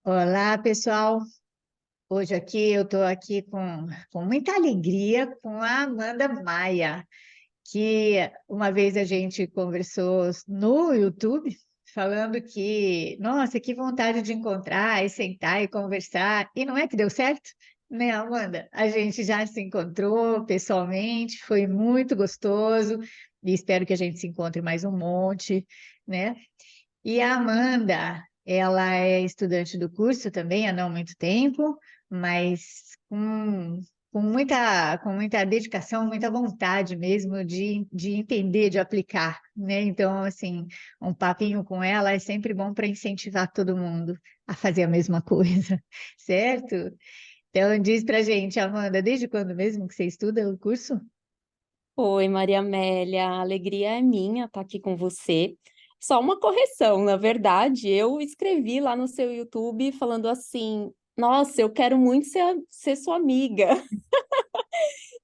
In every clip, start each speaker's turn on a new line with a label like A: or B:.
A: Olá, pessoal. Hoje aqui eu estou aqui com muita alegria com a Amanda Maia, que uma vez a gente conversou no YouTube, falando que, nossa, que vontade de encontrar e sentar e conversar. E não é que deu certo, né, Amanda? A gente já se encontrou pessoalmente, foi muito gostoso e espero que a gente se encontre mais um monte, né? E a Amanda, ela é estudante do curso também há não muito tempo, mas com muita dedicação, muita vontade mesmo de entender, de aplicar, né? Então, assim, um papinho com ela é sempre bom para incentivar todo mundo a fazer a mesma coisa, certo? Então, diz pra gente, Amanda, desde quando mesmo que você estuda o curso?
B: Oi, Maria Amélia, a alegria é minha estar aqui com você. Só uma correção, na verdade, eu escrevi lá no seu YouTube falando assim: Nossa, eu quero muito ser sua amiga.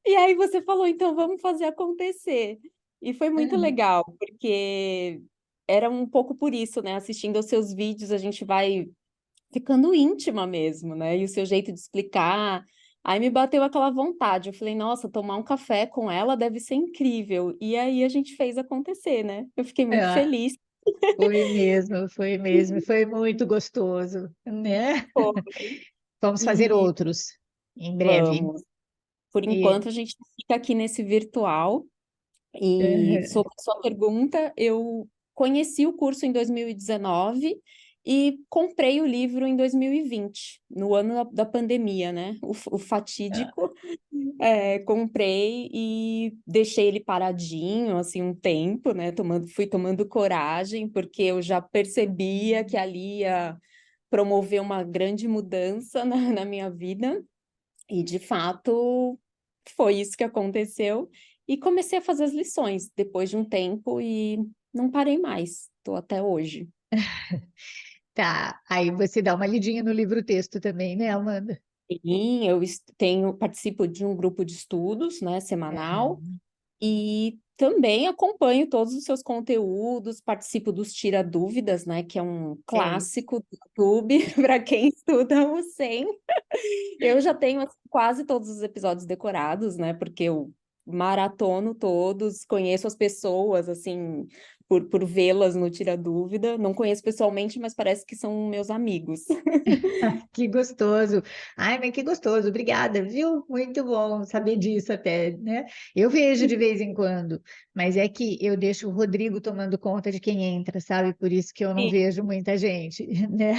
B: E aí você falou: Então vamos fazer acontecer. E foi muito
A: Uhum.
B: legal, porque era um pouco por isso, né? Assistindo aos seus vídeos, a gente vai ficando íntima mesmo, né? E o seu jeito de explicar. Aí me bateu aquela vontade. Eu falei, nossa, tomar um café com ela deve ser incrível. E aí a gente fez acontecer, né? Eu fiquei muito
A: É,
B: feliz.
A: foi mesmo, foi muito gostoso, né?
B: Pô,
A: Vamos fazer
B: e
A: outros em breve.
B: vamos. Por
A: E,
B: enquanto, a gente fica aqui nesse virtual. E
A: uhum,
B: sobre a sua pergunta, eu conheci o curso em 2019 e comprei o livro em 2020, no ano da pandemia, né? O fatídico. Comprei e deixei ele paradinho, assim, um tempo, né? Fui tomando coragem, porque eu já percebia que ali ia promover uma grande mudança na minha vida. E, de fato, foi isso que aconteceu. E comecei a fazer as lições depois de um tempo e não parei mais. Estou até hoje.
A: tá, aí você dá uma lidinha no livro-texto também, né, Amanda?
B: Sim, participo de um grupo de estudos, né, semanal.
A: Uhum.
B: E também acompanho todos os seus conteúdos, participo dos Tira Dúvidas, né, que é um
A: Sei.
B: clássico do YouTube para quem estuda o SEM. Eu já tenho assim, quase todos os episódios decorados, né, porque eu maratono todos, conheço as pessoas, assim, por vê-las no Tira Dúvida. Não conheço pessoalmente, mas parece que são meus amigos.
A: Que gostoso. Ai, mas que gostoso. Obrigada, viu? Muito bom saber disso até, né? Eu vejo de vez em quando, mas é que eu deixo o Rodrigo tomando conta de quem entra, sabe? Por isso que eu não
B: Sim,
A: vejo muita gente, né?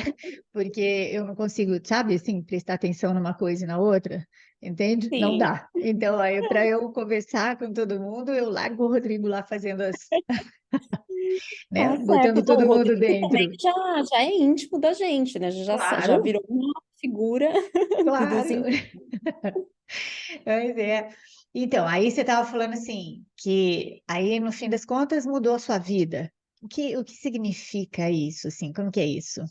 A: Porque eu não consigo, sabe, assim, prestar atenção numa coisa e na outra, entende? Não
B: sim.
A: dá. Então, aí, para eu conversar com todo mundo, eu largo o Rodrigo lá fazendo né?
B: Tá certo.
A: Botando
B: Não, o
A: todo mundo
B: Rodrigo também
A: dentro.
B: já é íntimo da gente, né? Já
A: Claro,
B: virou uma figura dos
A: claro.
B: encontros.
A: Pois é. Então, aí você estava falando assim, que aí no fim das contas mudou a sua vida. O que significa isso, assim? Como que é isso?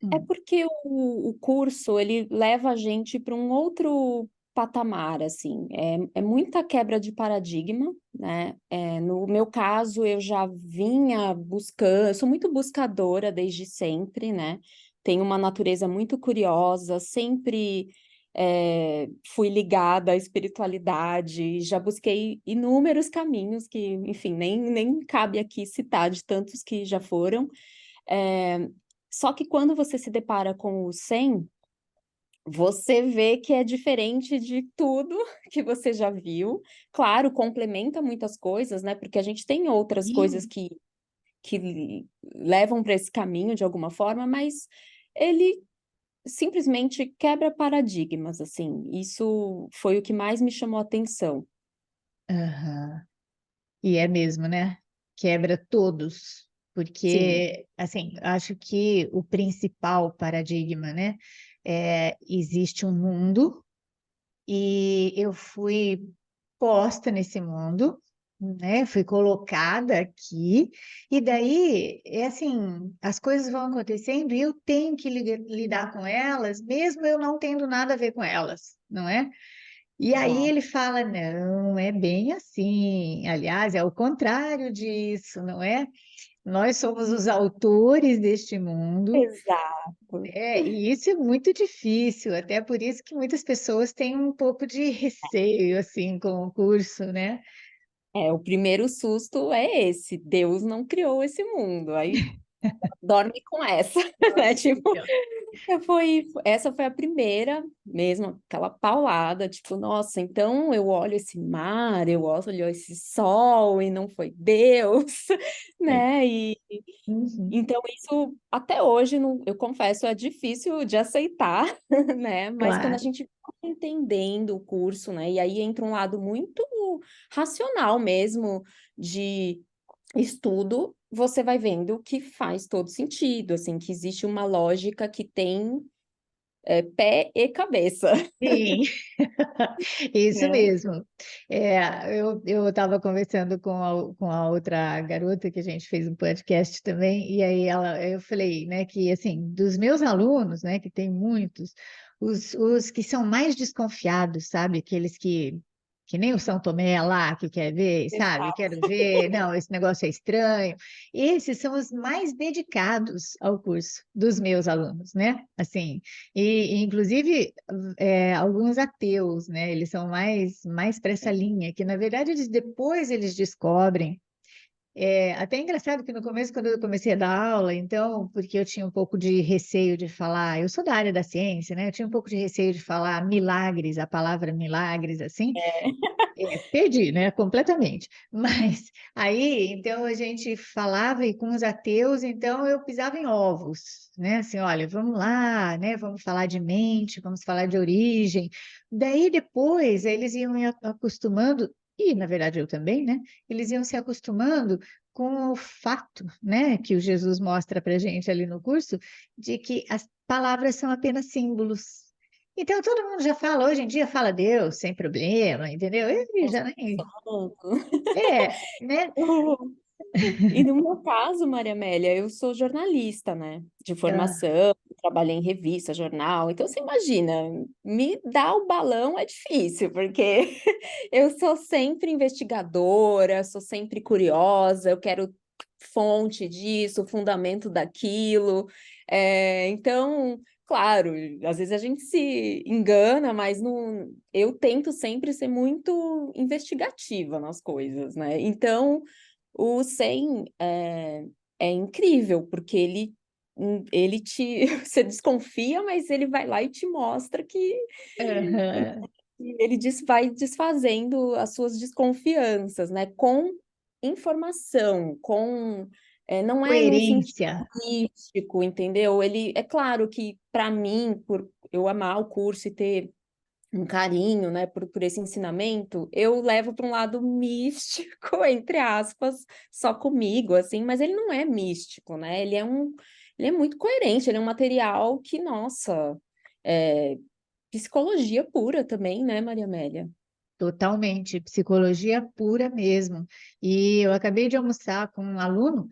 B: É
A: Hum.
B: porque o curso, ele leva a gente para um outro patamar, assim. É muita quebra de paradigma, né? No meu caso, eu já vinha buscando, eu sou muito buscadora desde sempre, né? Tenho uma natureza muito curiosa, sempre fui ligada à espiritualidade, já busquei inúmeros caminhos que, enfim, nem cabe aqui citar de tantos que já foram. É, Só que quando você se depara com o 100, você vê que é diferente de tudo que você já viu. Claro, complementa muitas coisas, né? Porque a gente tem outras coisas
A: Sim.
B: que levam para esse caminho de alguma forma, mas ele simplesmente quebra paradigmas, assim. Isso foi o que mais me chamou a atenção.
A: Aham. E é mesmo, né? Quebra todos.
B: Sim.
A: Porque, assim, acho que o principal paradigma, né? Existe um mundo e eu fui posta nesse mundo, né? Fui colocada aqui, e daí, é assim, as coisas vão acontecendo e eu tenho que lidar com elas, mesmo eu não tendo nada a ver com elas, não é? E aí
B: Exato.
A: ele fala, não, é bem assim. Aliás, é o contrário disso, não é? Nós somos os autores deste mundo.
B: Exato.
A: E isso é muito difícil, até por isso que muitas pessoas têm um pouco de receio assim com o curso, né?
B: O primeiro susto é esse, Deus não criou esse mundo, aí dorme com essa, né? Tipo, essa foi a primeira mesmo, aquela paulada, tipo, nossa, então eu olho esse mar, eu olho esse sol e não foi Deus,
A: É.
B: né? E
A: Uhum,
B: então isso até hoje, eu confesso, é difícil de aceitar, né? Mas quando a
A: claro.
B: gente vai entendendo o curso, né? E aí entra um lado muito racional mesmo de estudo, você vai vendo que faz todo sentido, assim, que existe uma lógica que tem pé e cabeça,
A: Sim, isso
B: né?
A: mesmo. Eu estava conversando com a outra garota que a gente fez um podcast também, e aí eu falei, né, que assim, dos meus alunos, né, que tem muitos, os que são mais desconfiados, sabe, aqueles que nem o São Tomé lá, que quer ver, sabe,
B: Exato.
A: quero ver, não, esse negócio é estranho. Esses são os mais dedicados ao curso dos meus alunos, né? Assim, inclusive alguns ateus, né? Eles são mais para essa linha, que na verdade depois eles descobrem. Até engraçado que no começo, quando eu comecei a dar aula, então, porque eu tinha um pouco de receio de falar, eu sou da área da ciência, né? Eu tinha um pouco de receio de falar milagres, a palavra milagres, assim. Perdi, né? Completamente. Mas aí, então, a gente falava e com os ateus, então eu pisava em ovos, né? Assim, olha, vamos lá, né? Vamos falar de mente, vamos falar de origem. Daí depois eles iam me acostumando, e na verdade eu também, né? Eles iam se acostumando com o fato, né? Que o Jesus mostra para gente ali no curso, de que as palavras são apenas símbolos. Então, todo mundo já fala, hoje em dia fala Deus, sem problema, entendeu? Eu já nem. Né?
B: E no meu caso, Maria Amélia, eu sou jornalista, né? De
A: Ah,
B: formação, trabalhei em revista, jornal. Então, você imagina, me dar o balão é difícil, porque eu sou sempre investigadora, sou sempre curiosa, eu quero fonte disso, fundamento daquilo. Então, claro, às vezes a gente se engana, mas não, eu tento sempre ser muito investigativa nas coisas, né? Então. O Sen é incrível, porque ele te. Você desconfia, mas ele vai lá e te mostra que
A: aham.
B: ele vai desfazendo as suas desconfianças, né? Com informação, com. Não é num sentido
A: Coerência,
B: místico, entendeu? Ele, é claro que, para mim, por eu amar o curso e ter um carinho, né, por esse ensinamento, eu levo para um lado místico, entre aspas, só comigo, assim, mas ele não é místico, né? Ele é muito coerente, ele é um material que, nossa, é psicologia pura também, né, Maria Amélia?
A: totalmente, psicologia pura mesmo. E eu acabei de almoçar com um aluno,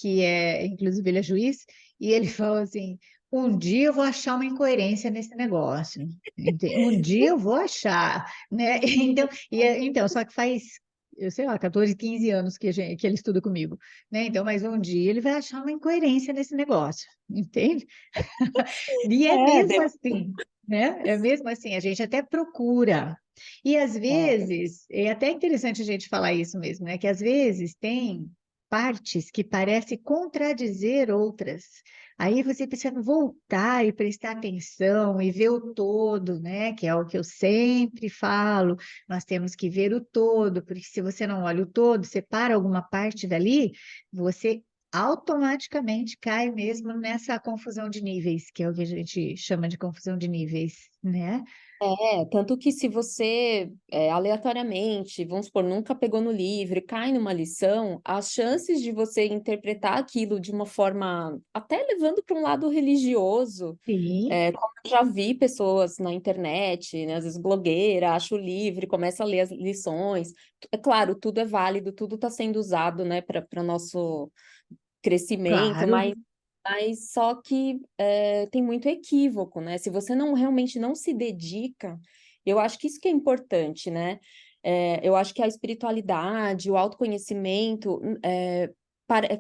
A: inclusive ele é juiz, e ele falou assim: um dia eu vou achar uma incoerência nesse negócio. Um dia eu vou achar, né? Então, só que faz, eu sei lá, 14, 15 anos que ele estuda comigo, né? Então, mas um dia ele vai achar uma incoerência nesse negócio, entende? E é
B: É,
A: mesmo assim, né? É mesmo assim, a gente até procura. E às
B: é,
A: vezes, é até interessante a gente falar isso mesmo, né? Que às vezes tem partes que parecem contradizer outras. Aí você precisa voltar e prestar atenção e ver o todo, né? Que é o que eu sempre falo. Nós temos que ver o todo, porque se você não olha o todo, separa alguma parte dali, você automaticamente cai mesmo nessa confusão de níveis, que é o que a gente chama de confusão de níveis, né?
B: tanto que se você aleatoriamente, vamos supor, nunca pegou no livro e cai numa lição, as chances de você interpretar aquilo de uma forma, até levando para um lado religioso,
A: Sim,
B: como eu já vi pessoas na internet, né, às vezes blogueira, acha o livro, e começa a ler as lições. É claro, tudo é válido, tudo está sendo usado, né, para nosso crescimento,
A: claro,
B: mas só que tem muito equívoco, né? Se você não realmente não se dedica, eu acho que isso que é importante, né? Eu acho que a espiritualidade, o autoconhecimento,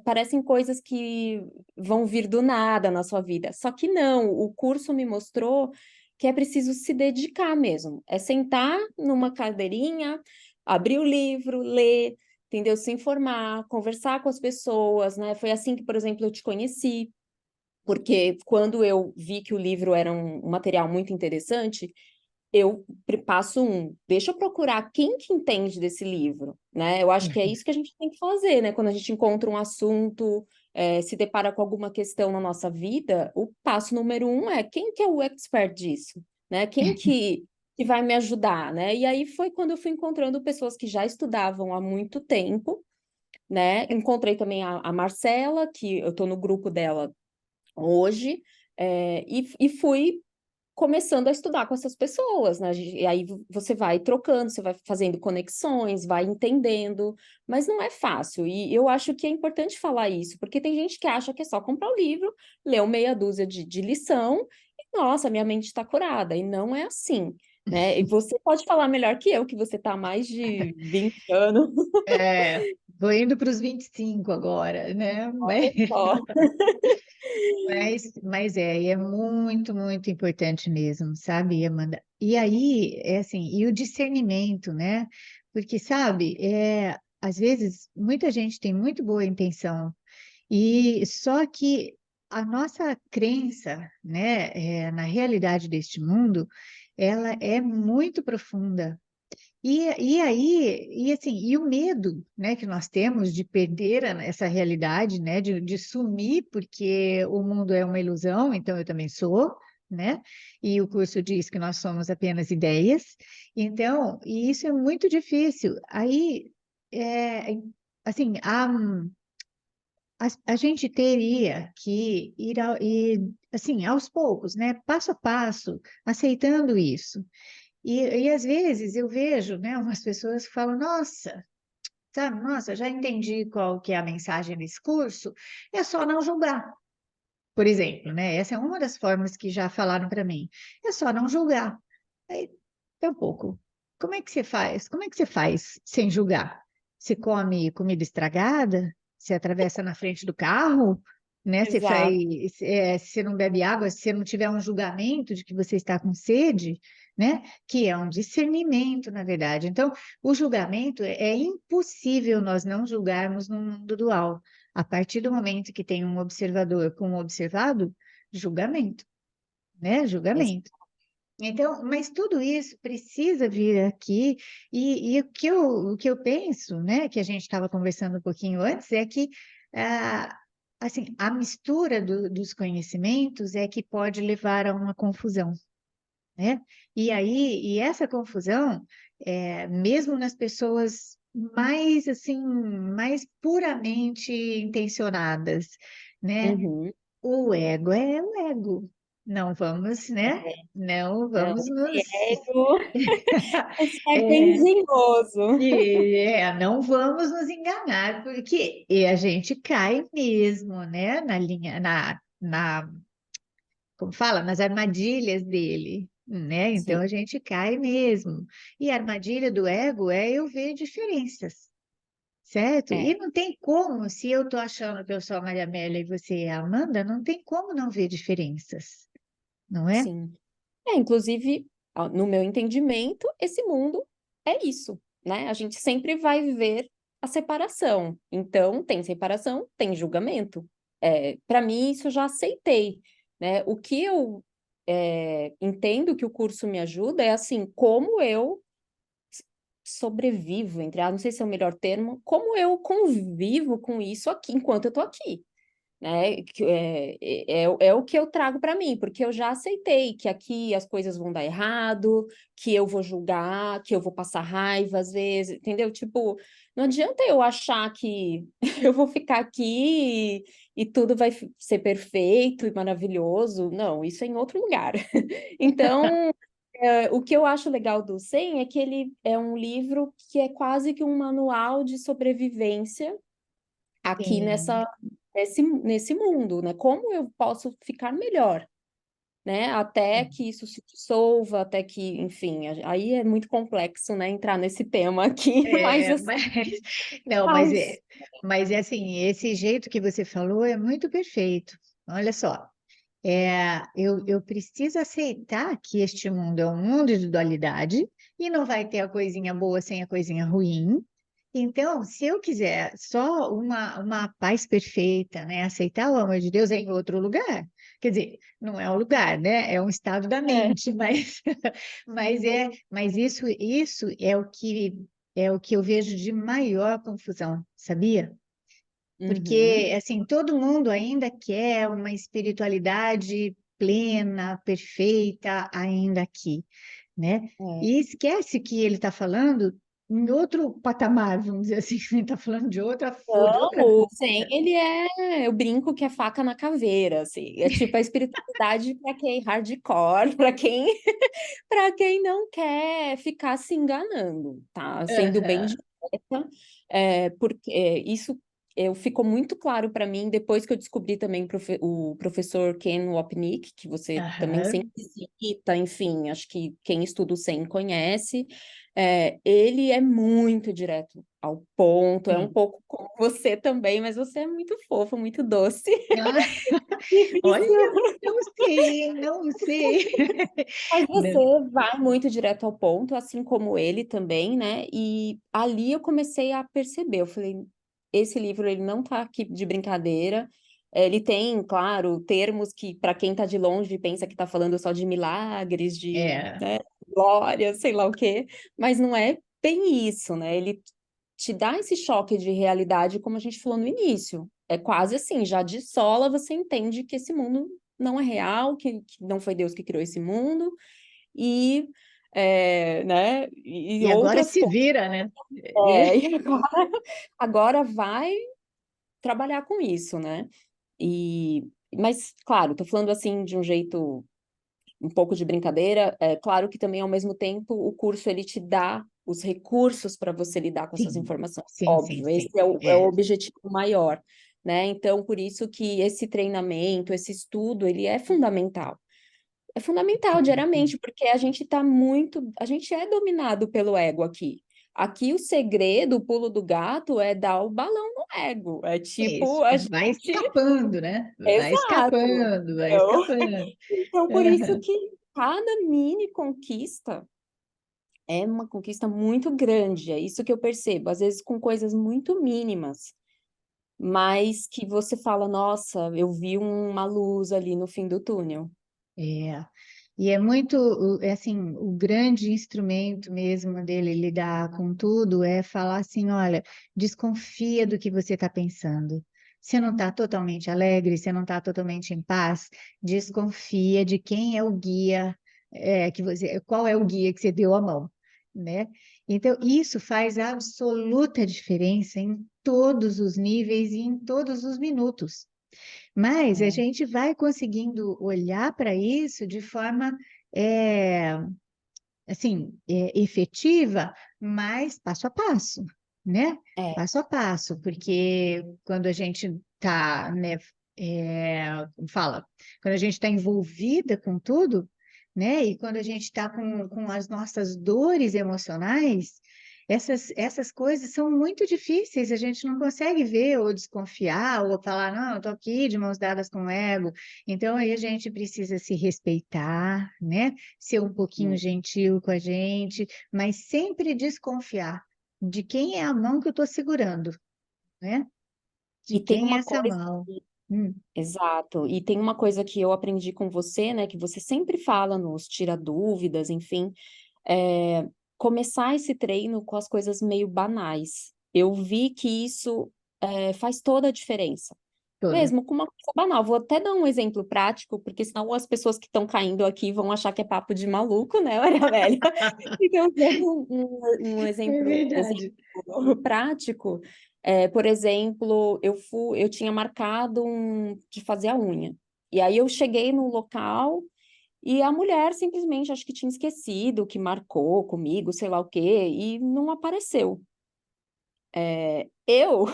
B: parecem coisas que vão vir do nada na sua vida. Só que não, o curso me mostrou que é preciso se dedicar mesmo. É sentar numa cadeirinha, abrir o livro, ler, entendeu? Se informar, conversar com as pessoas, né? Foi assim que, por exemplo, eu te conheci, porque quando eu vi que o livro era um material muito interessante, eu passo deixa eu procurar quem que entende desse livro, né? Eu acho que é isso que a gente tem que fazer, né? Quando a gente encontra um assunto, se depara com alguma questão na nossa vida, o passo número um é quem que é o expert disso, né? Quem que vai me ajudar, né? E aí foi quando eu fui encontrando pessoas que já estudavam há muito tempo, né? Encontrei também a Marcela, que eu estou no grupo dela hoje, e fui começando a estudar com essas pessoas, né? E aí você vai trocando, você vai fazendo conexões, vai entendendo, mas não é fácil. E eu acho que é importante falar isso, porque tem gente que acha que é só comprar o livro, ler meia dúzia de lição, e nossa, minha mente está curada. E não é assim, né? E você pode falar melhor que eu, que você está há mais de 20 anos.
A: Vou indo para os 25 agora, né?
B: Olha só.
A: Mas e é muito, muito importante mesmo, sabe, Amanda? E aí, é assim, e o discernimento, né? Porque, sabe, às vezes muita gente tem muito boa intenção, e só que a nossa crença, né, na realidade deste mundo, ela é muito profunda. E aí, e assim, e o medo, né, que nós temos de perder essa realidade, né, de sumir, porque o mundo é uma ilusão, então eu também sou, né, e o curso diz que nós somos apenas ideias, então, e isso é muito difícil. Aí, é, assim, a gente teria que ir, assim, aos poucos, né, passo a passo, aceitando isso. E às vezes eu vejo, né, umas pessoas que falam, nossa, sabe, nossa, já entendi qual que é a mensagem desse curso, é só não julgar. Por exemplo, né? Essa é uma das formas que já falaram para mim. É só não julgar. Aí, tampouco. Como é que você faz? Como é que você faz sem julgar? Você come comida estragada? Você atravessa na frente do carro? Né? Você
B: Exato.
A: faz, se você não bebe água, se você não tiver um julgamento de que você está com sede, né? Que é um discernimento, na verdade. Então, o julgamento é impossível nós não julgarmos no mundo dual. A partir do momento que tem um observador com um observado, julgamento, né? Julgamento. Então, mas tudo isso precisa vir aqui, e o que eu penso, né, que a gente estava conversando um pouquinho antes, é que assim, a mistura dos conhecimentos é que pode levar a uma confusão, né? E essa confusão, mesmo nas pessoas mais assim, mais puramente intencionadas, né?
B: Uhum.
A: O ego é o ego. Não vamos, né? Não
B: Não,
A: vamos
B: esse
A: nos
B: ego, esse ego é
A: é,
B: engenhoso.
A: não vamos nos enganar, porque a gente cai mesmo, né? Na linha, como fala, nas armadilhas dele, né? Então
B: Sim,
A: a gente cai mesmo. E a armadilha do ego é eu ver diferenças, certo?
B: é,
A: E não tem como, se eu estou achando que eu sou a Maria Amélia e você é a Amanda, não tem como não ver diferenças, não é?
B: sim. Inclusive, no meu entendimento, esse mundo é isso, né? A gente sempre vai ver a separação. Então, tem separação, tem julgamento. Para mim, isso eu já aceitei, né? O que eu entendo que o curso me ajuda é assim, como eu sobrevivo, não sei se é o melhor termo, como eu convivo com isso aqui enquanto eu estou aqui, né? É o que eu trago para mim, porque eu já aceitei que aqui as coisas vão dar errado, que eu vou julgar, que eu vou passar raiva às vezes, entendeu? Tipo, não adianta eu achar que eu vou ficar aqui e tudo vai ser perfeito e maravilhoso. Não, isso é em outro lugar. Então, o que eu acho legal do Zen é que ele é um livro que é quase que um manual de sobrevivência aqui
A: Sim.
B: nesse mundo, né? Como eu posso ficar melhor, né? Até que isso se dissolva, até que, enfim, aí é muito complexo, né? Entrar nesse tema aqui, mas
A: É,
B: assim,
A: mas, não,
B: mas,
A: mas é assim, esse jeito que você falou é muito perfeito. Olha só, eu preciso aceitar que este mundo é um mundo de dualidade e não vai ter a coisinha boa sem a coisinha ruim. Então, se eu quiser só uma paz perfeita, né, aceitar o amor de Deus é em outro lugar. Quer dizer, não é um lugar, né? É um estado da
B: é,
A: mente, mas, mas isso é o que eu vejo de maior confusão, sabia?
B: uhum,
A: Porque, assim, todo mundo ainda quer uma espiritualidade plena, perfeita, ainda aqui, né?
B: é.
A: E esquece que ele está falando em outro patamar, vamos dizer assim, ele está falando de
B: Não,
A: outra
B: o Zen,
A: coisa.
B: ele eu brinco que é faca na caveira, assim, é tipo a espiritualidade para quem é hardcore, para quem não quer ficar se enganando, tá? Sendo bem
A: Aham,
B: direta, porque isso ficou muito claro para mim depois que eu descobri também o professor Ken Wapnick, que você também
A: aham,
B: sempre cita, enfim, acho que quem estuda o Zen conhece. Ele é muito direto ao ponto, é um
A: sim.
B: pouco como você também, mas você é muito fofa, muito doce.
A: Ah, olha,
B: Difícil.
A: não sei, hein, não sei.
B: Mas você
A: Não,
B: vai muito direto ao ponto, assim como ele também, né? E ali eu comecei a perceber, eu falei, esse livro ele não tá aqui de brincadeira. Ele tem, claro, termos que para quem tá de longe pensa que tá falando só de milagres, de,
A: é,
B: né, glória, sei lá o quê, mas não é bem isso, né? Ele te dá esse choque de realidade, como a gente falou no início. É quase assim, já de sola você entende que esse mundo não é real, que não foi Deus que criou esse mundo, e, né, e
A: e agora
B: outras
A: se
B: coisas.
A: vira, né?
B: E agora vai trabalhar com isso, né? Mas, claro, tô falando assim de um jeito um pouco de brincadeira. É claro que também, ao mesmo tempo, o curso ele te dá os recursos para você lidar com essas
A: Sim,
B: informações.
A: sim, sim,
B: Óbvio, esse
A: sim.
B: é o objetivo maior, né? Então, por isso que esse treinamento, esse estudo, ele é fundamental. É fundamental diariamente, porque a gente é dominado pelo ego aqui. Aqui o segredo, o pulo do gato é dar o balão no ego. É
A: Isso,
B: tipo, a
A: vai
B: gente.
A: escapando, né? Vai
B: Exato.
A: escapando, vai
B: Então,
A: escapando.
B: então, por isso
A: Aham.
B: que cada mini conquista é uma conquista muito grande. É isso que eu percebo. Às vezes com coisas muito mínimas, mas que você fala, nossa, eu vi uma luz ali no fim do túnel.
A: É. E é muito, é assim, o grande instrumento mesmo dele lidar com tudo é falar assim, olha, desconfia do que você está pensando. Você não está totalmente alegre, você não está totalmente em paz, desconfia de quem é o guia, qual é o guia que você deu a mão, né? Então, isso faz absoluta diferença em todos os níveis e em todos os minutos. Mas a
B: É.
A: gente vai conseguindo olhar para isso de forma é, efetiva, mas passo a passo, né?
B: É.
A: Passo a passo, porque quando a gente está, né, como fala, quando a gente está envolvida com tudo, né? E quando a gente está com as nossas dores emocionais, essas coisas são muito difíceis, a gente não consegue ver ou desconfiar ou falar, não, eu estou aqui de mãos dadas com o ego. Então, aí a gente precisa se respeitar, né? Ser um pouquinho gentil com a gente, mas sempre desconfiar de quem é a mão que eu estou segurando, né? De
B: E tem
A: quem é
B: uma
A: essa
B: coisa,
A: mão. Hum,
B: exato, e tem uma coisa que eu aprendi com você, né, que você sempre fala nos tira dúvidas, enfim, é começar esse treino com as coisas meio banais. Eu vi que isso faz toda a diferença.
A: toda.
B: Mesmo com uma coisa banal. Vou até dar um exemplo prático, porque senão as pessoas que estão caindo aqui vão achar que é papo de maluco, né, Maria Amélia? Então, dando um
A: É
B: exemplo
A: verdade.
B: prático, por exemplo, eu tinha marcado de fazer a unha. E aí eu cheguei no local e a mulher simplesmente, acho que tinha esquecido que marcou comigo, sei lá o quê, e não apareceu. Eu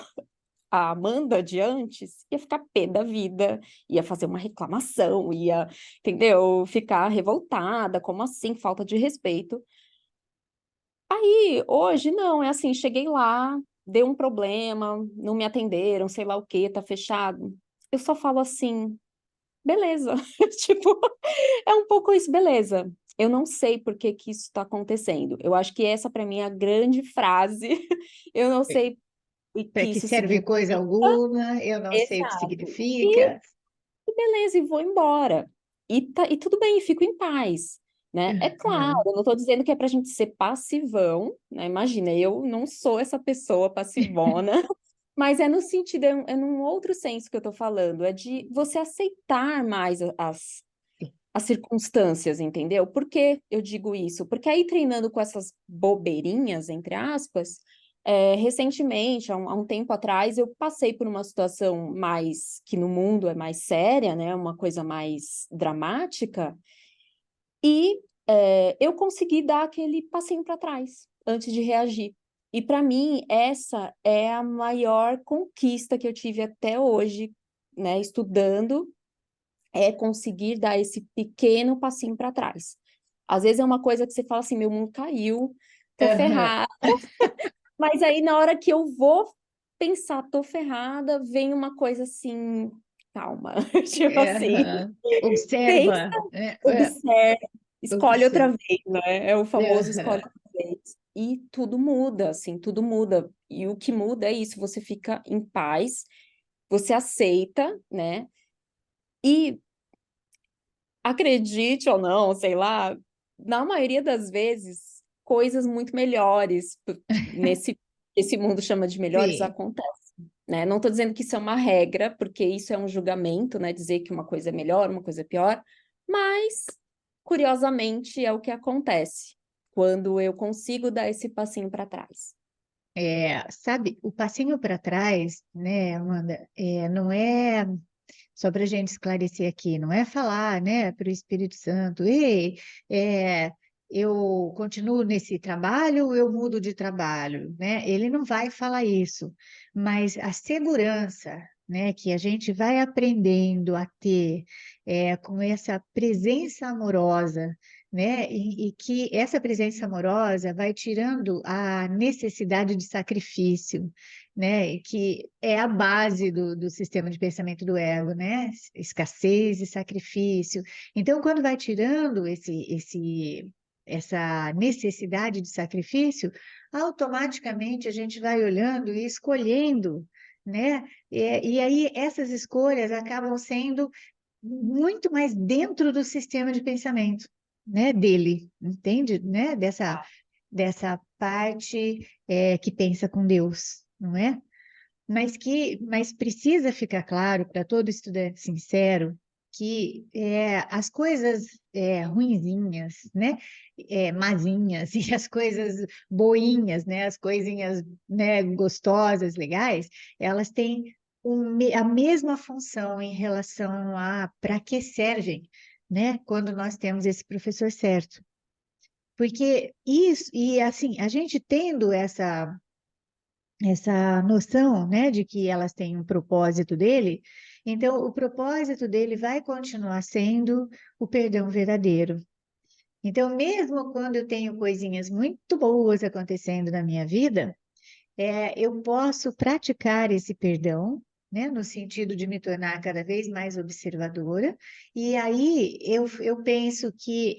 B: a Amanda de antes ia ficar pé da vida, ia fazer uma reclamação, ia, entendeu? Ficar revoltada, como assim, falta de respeito. E hoje não, é assim, cheguei lá, deu um problema, não me atenderam, sei lá o quê, tá fechado. Eu só falo assim, beleza. Tipo, é um pouco isso, beleza. Eu não sei por que que isso está acontecendo. Eu acho que essa para mim é a grande frase. Eu não sei o que
A: Para que
B: isso
A: serve
B: significa.
A: coisa alguma, eu não sei o que
B: Exato. E
A: significa.
B: beleza, e vou embora. E tudo bem, fico em paz, né? É claro,
A: Uhum.
B: eu não estou dizendo que é para a gente ser passivão, né? Imagina, eu não sou essa pessoa passivona, mas é no sentido, é num outro senso que eu estou falando, é de você aceitar mais as circunstâncias, entendeu? Por que eu digo isso? Porque aí treinando com essas bobeirinhas, entre aspas, recentemente, há um tempo atrás, eu passei por uma situação mais, que no mundo é mais séria, né? Uma coisa mais dramática, e eu consegui dar aquele passinho para trás, antes de reagir. E para mim, essa é a maior conquista que eu tive até hoje, né? Estudando é conseguir dar esse pequeno passinho para trás. Às vezes é uma coisa que você fala assim, meu mundo caiu, tô
A: Uhum.
B: ferrada, mas aí na hora que eu vou pensar, tô ferrada, vem uma coisa assim, calma, tipo assim,
A: Uhum.
B: pensa,
A: Observa, né?
B: observa, escolhe outra
A: Observa.
B: vez, né? É o famoso escolhe
A: Uhum.
B: outra vez. E tudo muda, assim, tudo muda. E o que muda é isso, você fica em paz, você aceita, né? E acredite ou não, sei lá, na maioria das vezes, coisas muito melhores nesse esse mundo chama de melhores
A: Sim.
B: acontecem, né? Não estou dizendo que isso é uma regra, porque isso é um julgamento, né? Dizer que uma coisa é melhor, uma coisa é pior, mas curiosamente é o que acontece quando eu consigo dar esse passinho para trás.
A: Sabe, o passinho para trás, né, Amanda, não é só para a gente esclarecer aqui, não é falar, né, para o Espírito Santo, ei, é, eu continuo nesse trabalho, eu mudo de trabalho, né? Ele não vai falar isso, mas a segurança, né, que a gente vai aprendendo a ter com essa presença amorosa, né, e que essa presença amorosa vai tirando a necessidade de sacrifício, né, que é a base do sistema de pensamento do ego, né? Escassez e sacrifício. Então, quando vai tirando essa necessidade de sacrifício, automaticamente a gente vai olhando e escolhendo, né? E aí essas escolhas acabam sendo muito mais dentro do sistema de pensamento, né? Dele, entende? Né? Dessa parte que pensa com Deus, não é? Mas precisa ficar claro para todo estudante sincero que as coisas ruinzinhas, né, mazinhas e as coisas boinhas, né, as coisinhas, né, gostosas, legais, elas têm a mesma função em relação a para que servem, né, quando nós temos esse professor certo. Porque isso, e assim, a gente tendo essa noção, né, de que elas têm um propósito dele, então o propósito dele vai continuar sendo o perdão verdadeiro. Então, mesmo quando eu tenho coisinhas muito boas acontecendo na minha vida, eu posso praticar esse perdão, né, no sentido de me tornar cada vez mais observadora, e aí eu penso que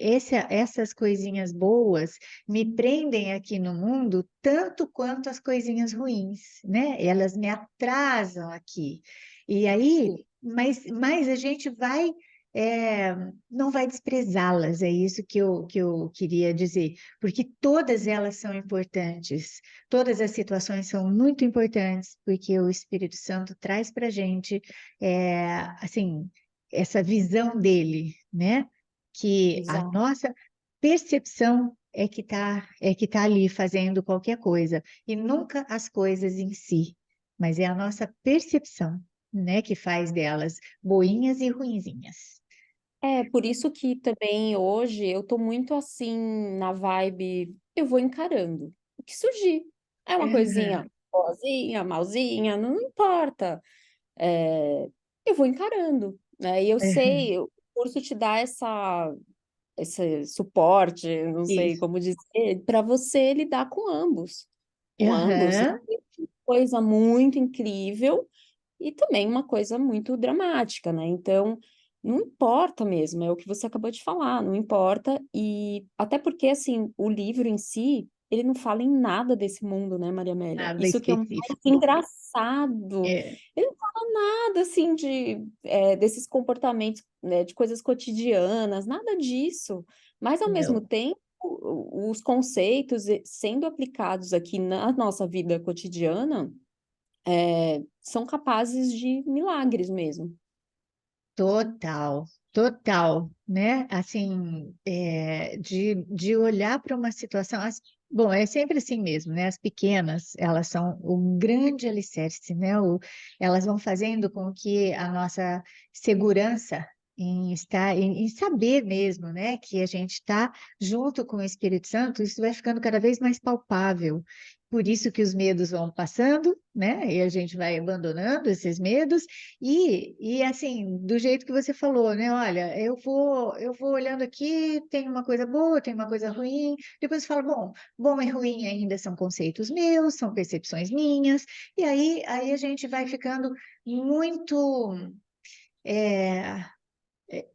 A: essas coisinhas boas me prendem aqui no mundo tanto quanto as coisinhas ruins, né? Elas me atrasam aqui. E aí,
B: Sim.
A: mas a gente é, não vai desprezá-las, é isso que eu queria dizer, porque todas elas são importantes. Todas as situações são muito importantes, porque o Espírito Santo traz para a gente, assim, essa visão dele, né? Que a
B: Exato.
A: nossa percepção é que tá ali fazendo qualquer coisa, e nunca as coisas em si, mas é a nossa percepção, né, que faz delas boinhas e ruinzinhas.
B: É, por isso que também hoje eu tô muito assim na vibe, eu vou encarando. O que surgir. É uma
A: Aham,
B: coisinha. boazinha, malzinha, não importa. É, eu vou encarando, né? E eu sei, o curso te dá esse suporte, não sei
A: Isso.
B: como dizer, para você lidar com ambos. Com ambos.
A: Aham.
B: Coisa muito incrível e também uma coisa muito dramática, né? Então, não importa mesmo, é o que você acabou de falar, não importa. E até porque, assim, o livro em si, ele não fala em nada desse mundo, né, Maria Amélia?
A: Nada
B: Isso que é o mais
A: específico.
B: engraçado.
A: É,
B: Ele não fala nada, assim, desses comportamentos, né, de coisas cotidianas, nada disso. Mas, ao mesmo
A: não.
B: tempo, os conceitos sendo aplicados aqui na nossa vida cotidiana, são capazes de milagres mesmo.
A: Total, total, né? Assim, de olhar para uma situação. Bom, é sempre assim mesmo, né? As pequenas, elas são o grande alicerce, né? Elas vão fazendo com que a nossa segurança em estar, em saber mesmo, né? Que a gente está junto com o Espírito Santo, isso vai ficando cada vez mais palpável. Por isso que os medos vão passando, né? E a gente vai abandonando esses medos e assim, do jeito que você falou, né? Olha, eu vou olhando aqui, tem uma coisa boa, tem uma coisa ruim. Depois você fala, bom e ruim ainda são conceitos meus, são percepções minhas. E aí a gente vai ficando muito é,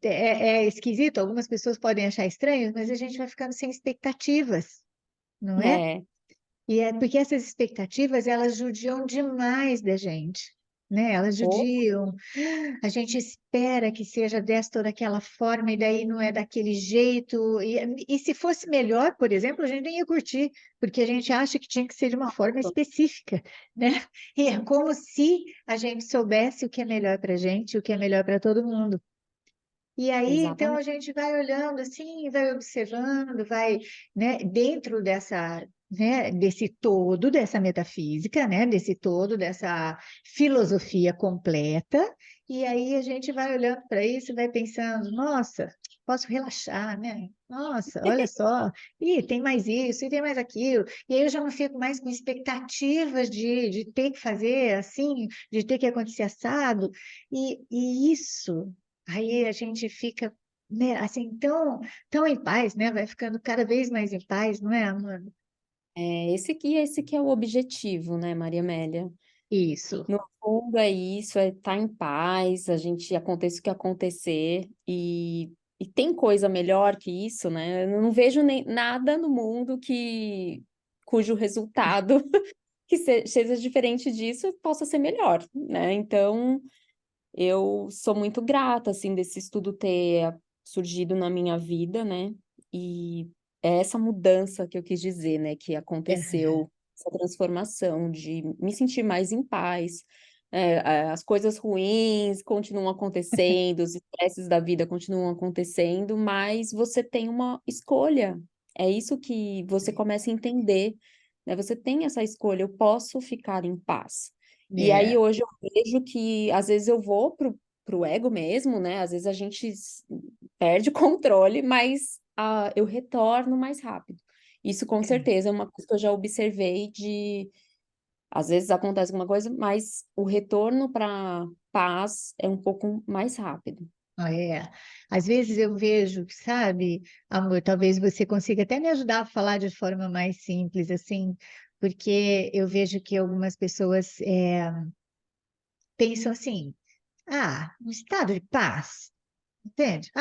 A: é esquisito. Algumas pessoas podem achar estranho, mas a gente vai ficando sem expectativas, não é?
B: É,
A: E é porque essas expectativas, elas judiam demais da gente, né? Elas
B: ou
A: judiam. A gente espera que seja desta ou daquela forma, e daí não é daquele jeito. E se fosse melhor, por exemplo, a gente nem ia curtir, porque a gente acha que tinha que ser de uma forma específica, né? E é como se a gente soubesse o que é melhor para a gente, o que é melhor para todo mundo. E aí, então, a
B: exatamente.
A: gente vai olhando assim, vai observando, vai, né, dentro dessa, né, desse todo, dessa metafísica, né, desse todo, dessa filosofia completa, e aí a gente vai olhando para isso e vai pensando, nossa, posso relaxar, né? Nossa, olha só, e tem mais isso, e tem mais aquilo, e aí eu já não fico mais com expectativas de ter que fazer assim, de ter que acontecer assado, e isso. Aí a gente fica, né, assim, tão em paz, né? Vai ficando cada vez mais em paz, não é, Amanda?
B: Esse que é o objetivo, né, Maria Amélia?
A: Isso.
B: No fundo é isso, é estar em paz, a gente aconteça o que acontecer, e tem coisa melhor que isso, né? Eu não vejo nem nada no mundo cujo resultado que seja diferente disso possa ser melhor, né? Então, eu sou muito grata, assim, desse estudo ter surgido na minha vida, né? E é essa mudança que eu quis dizer, né? Que
A: É,
B: aconteceu, essa transformação de me sentir mais em paz. As coisas ruins continuam acontecendo, os estresses da vida continuam acontecendo, mas você tem uma escolha. É isso que você começa a entender, né? Você tem essa escolha, eu posso ficar em paz. E aí
A: é,
B: hoje eu vejo que às vezes eu vou pro ego mesmo, né? Às vezes a gente perde o controle, mas eu retorno mais rápido. Isso com certeza é uma coisa que eu já observei às vezes acontece alguma coisa, mas o retorno para paz é um pouco mais rápido.
A: é. Às vezes eu vejo, sabe, amor, talvez você consiga até me ajudar a falar de forma mais simples, assim, porque eu vejo que algumas pessoas pensam assim, um estado de paz. Entende?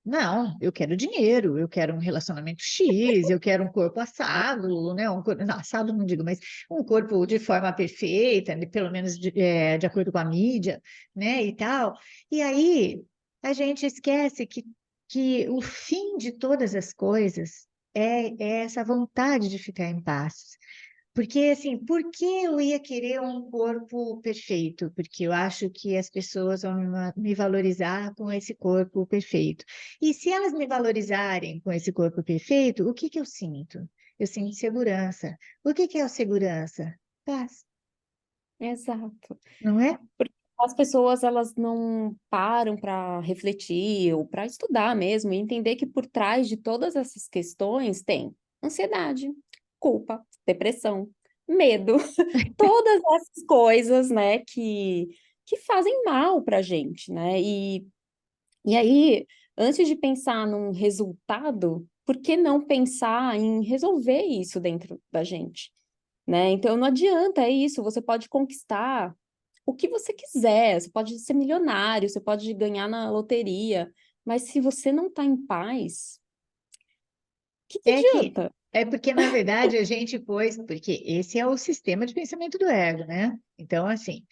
A: Não, eu quero dinheiro, eu quero um relacionamento X, eu quero um corpo assado, né? Não, assado não digo, mas um corpo de forma perfeita, né, pelo menos de acordo com a mídia, né? E tal. E aí a gente esquece que o fim de todas as coisas é essa vontade de ficar em paz. Porque, assim, por que eu ia querer um corpo perfeito? Porque eu acho que as pessoas vão me valorizar com esse corpo perfeito. E se elas me valorizarem com esse corpo perfeito, o que que eu sinto? Eu sinto segurança. O que que é a segurança? Paz,
B: Exato.
A: não é?
B: Porque as pessoas elas não param para refletir ou para estudar mesmo e entender que por trás de todas essas questões tem ansiedade, culpa, depressão. medo. Todas essas coisas, né, que fazem mal pra gente, né? E aí, antes de pensar num resultado, por que não pensar em resolver isso dentro da gente, né? Então não adianta, é isso, você pode conquistar o que você quiser, você pode ser milionário, você pode ganhar na loteria, mas se você não está em paz, o que
A: É que
B: adianta?
A: é porque, na verdade, a gente pôs, porque esse é o sistema de pensamento do ego, né? Então, assim,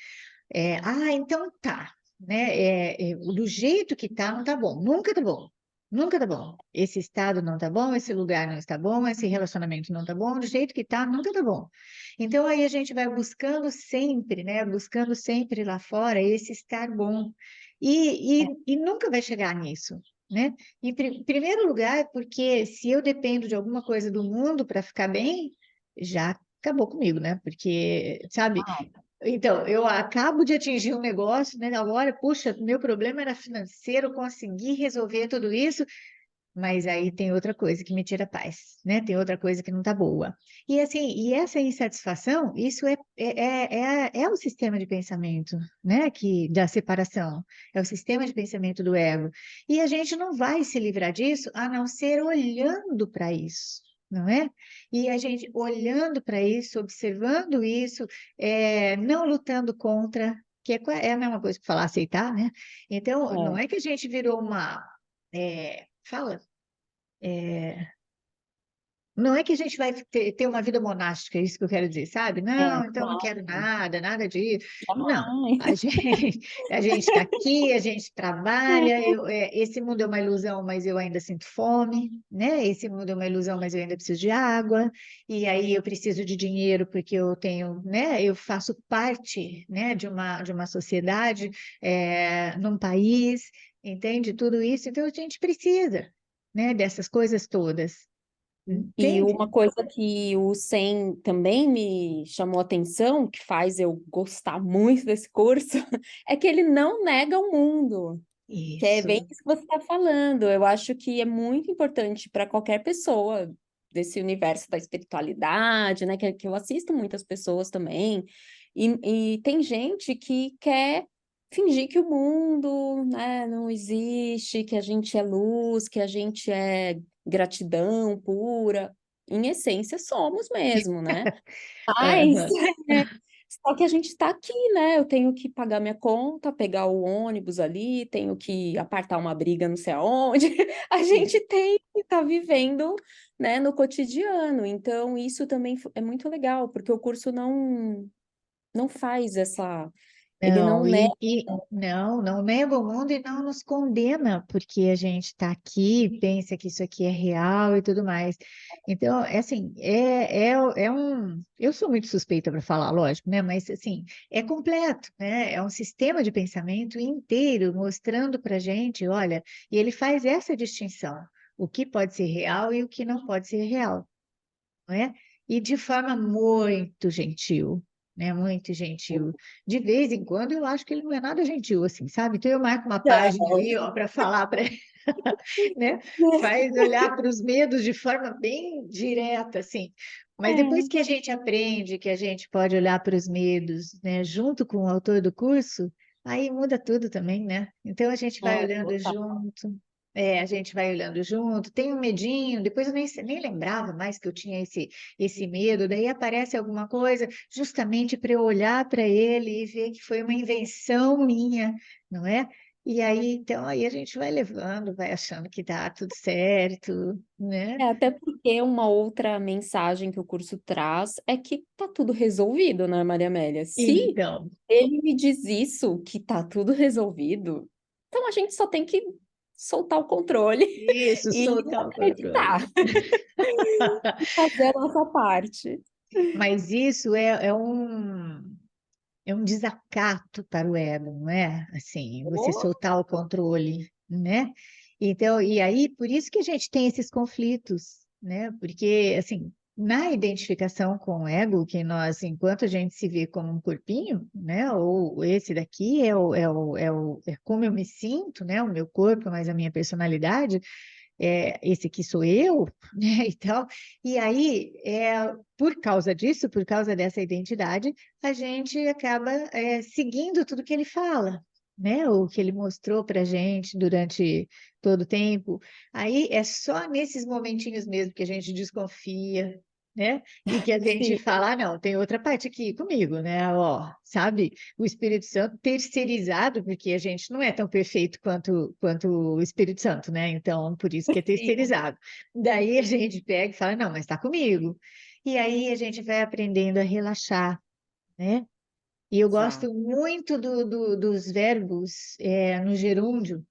A: então tá, né? Do jeito que tá, não tá bom, nunca tá bom, nunca tá bom. Esse estado não tá bom, esse lugar não está bom, esse relacionamento não tá bom, do jeito que tá, nunca tá bom. Então, aí a gente vai buscando sempre, né? Buscando sempre lá fora esse estar bom. E nunca vai chegar nisso. Né? Em primeiro lugar, porque se eu dependo de alguma coisa do mundo para ficar bem, já acabou comigo, né? Porque, sabe, então, eu acabo de atingir um negócio, né? Agora, puxa, meu problema era financeiro, consegui resolver tudo isso, mas aí tem outra coisa que me tira a paz, né? Tem outra coisa que não está boa. E assim, e essa insatisfação, isso é o sistema de pensamento, né? Que da separação, é o sistema de pensamento do ego. E a gente não vai se livrar disso a não ser olhando para isso. Não é? E a gente olhando para isso, observando isso, não lutando contra, que é a mesma coisa que falar aceitar, né? Então, não
B: É,
A: é que a gente virou uma. Fala. Não é que a gente vai ter uma vida monástica, é isso que eu quero dizer, sabe? Não, então não quero
B: claro,
A: nada, nada disso. Não,
B: jamais.
A: a gente está aqui, a gente trabalha. Esse mundo é uma ilusão, mas eu ainda sinto fome, né? Esse mundo é uma ilusão, mas eu ainda preciso de água. E aí eu preciso de dinheiro porque eu tenho, né? Eu faço parte, né? De uma sociedade, num país, entende? Tudo isso. Então a gente precisa, né? Dessas coisas todas.
B: E
A: Entende?
B: uma coisa que o Sen também me chamou a atenção, que faz eu gostar muito desse curso, é que ele não nega o mundo. Que é bem
A: Isso.
B: isso que você está falando. Eu acho que é muito importante para qualquer pessoa desse universo da espiritualidade, né? Que eu assisto muitas pessoas também. E tem gente que quer fingir que o mundo, né, não existe, que a gente é luz, que a gente é gratidão pura. Em essência, somos mesmo, né? Mas
A: Aham.
B: só que a gente está aqui, né? Eu tenho que pagar minha conta, pegar o ônibus ali, tenho que apartar uma briga não sei aonde. A
A: Sim.
B: gente tem que estar vivendo, né, no cotidiano. Então, isso também é muito legal, porque o curso não faz essa. Ele não
A: Não,
B: nega.
A: não nega o mundo e não nos condena, porque a gente está aqui, pensa que isso aqui é real e tudo mais. Então, é assim, eu sou muito suspeita para falar, lógico, né? Mas assim, é completo, né? É um sistema de pensamento inteiro mostrando para a gente, olha, e ele faz essa distinção, o que pode ser real e o que não pode ser real. Não é? E de forma muito gentil, né? Muito gentil. De vez em quando eu acho que ele não é nada gentil assim, sabe? Então eu marco uma página ali, ó, para falar para, né? Faz olhar para os medos de forma bem direta, assim. Mas depois que a gente aprende que a gente pode olhar para os medos, né, junto com o autor do curso, aí muda tudo também, né? Então a gente vai olhando
B: Total.
A: junto, a gente vai olhando junto, tem um medinho, depois eu nem lembrava mais que eu tinha esse medo, daí aparece alguma coisa justamente para eu olhar para ele e ver que foi uma invenção minha, não é? E aí, então, aí a gente vai levando, vai achando que dá tudo certo, né?
B: Até porque uma outra mensagem que o curso traz é que tá tudo resolvido, né, Maria Amélia? Se
A: Então,
B: ele me diz isso, que tá tudo resolvido, então a gente só tem que soltar o controle
A: isso,
B: e
A: soltar o controle.
B: acreditar, fazer a nossa parte.
A: Mas isso é um desacato para o ego, não é? Assim, você
B: Oh,
A: soltar o controle, né? Então, e aí, por isso que a gente tem esses conflitos, né? Porque, assim, na identificação com o ego, que nós, enquanto a gente se vê como um corpinho, né? Ou esse daqui é como eu me sinto, né? O meu corpo, mais a minha personalidade. esse aqui sou eu, né? Então, e aí, por causa disso, por causa dessa identidade, a gente acaba seguindo tudo que ele fala, né? O que ele mostrou para a gente durante todo o tempo. Aí é só nesses momentinhos mesmo que a gente desconfia, né? E que a gente
B: Sim,
A: fala, ah, não, tem outra parte aqui comigo, né? Ó, sabe? O Espírito Santo terceirizado, porque a gente não é tão perfeito quanto o Espírito Santo, né? Então, por isso que é
B: sim,
A: terceirizado. Daí a gente pega e fala, não, mas está comigo. E aí a gente vai aprendendo a relaxar, né? E eu
B: exato.
A: gosto muito dos verbos no gerúndio,